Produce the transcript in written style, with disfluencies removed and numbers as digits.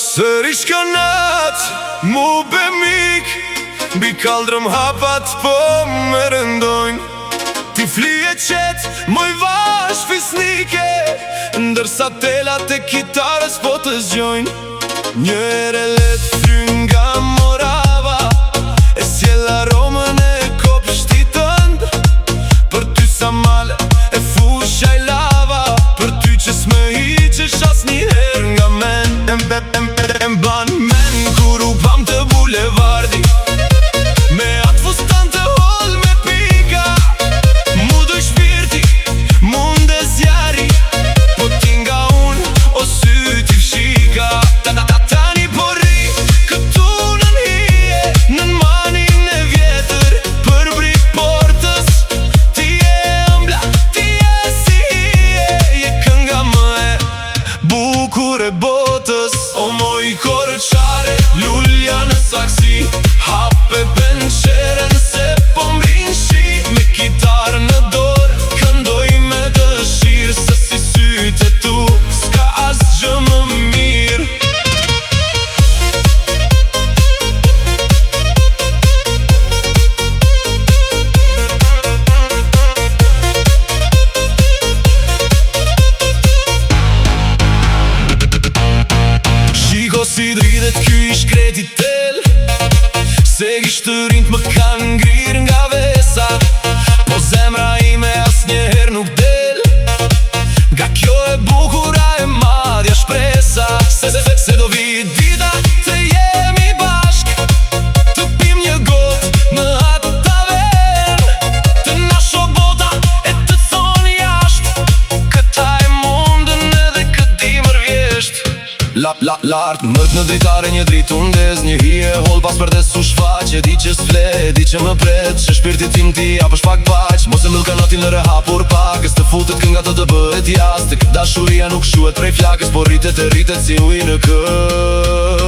Sërish kënat, mu be mik, bi kaldrëm hapat po më rëndojnë. Ti flije qet, moj vash fisnike, ndërsa telat e kitarës po të zgjojnë. Një ere let fryn nga Morava, e sjell aromën e kopshtit tënd. Për ty sa male, e fusha i lava, për ty që s'më hiqesh asnjëherë nga men. M'ban men kur u pam të bulevardi, me atë fustan të holl me pika. Mu doj shpirti, munde zjari, po ti nga unë o syti fshika. Tani po rri këtu nën hije, nën manin e vjetër, për brik portës. Ti e ëmbla, ti e si hije, je kënga më e bukur e botës. O moj korçare, lulja në saksi, hape benqere nëse po mbrin shi. Me kitarë në dorë, këndoj me dëshirë, se si sytë tu s'ka asgjë më mirë. Shiko si dridhet ky ish kreti tel, se kisht të rinjt më kanë ngrir nga vesa. Po zemra ime asnjëher nuk del, nga kjo e bukura e madhja shpresa. Se do vi dita të jemi bashk, të pim një gotë në atë tavern, të na shoh bota e të thonë jashtë, këta e mundën edhe këti mërvjesht. Lartë mët në dritare, një dritë undez, një hije hol pas për desu shfaq. E di që s'fle, e di që më pret, që shpirti tim ti apësh pak baq. Mos e mëll kanatin në rehapur pak, të futet kënga të bëhet jas. Të këtë dashuria nuk shuhet prej flakës, po rritet e rritet si uj në kë.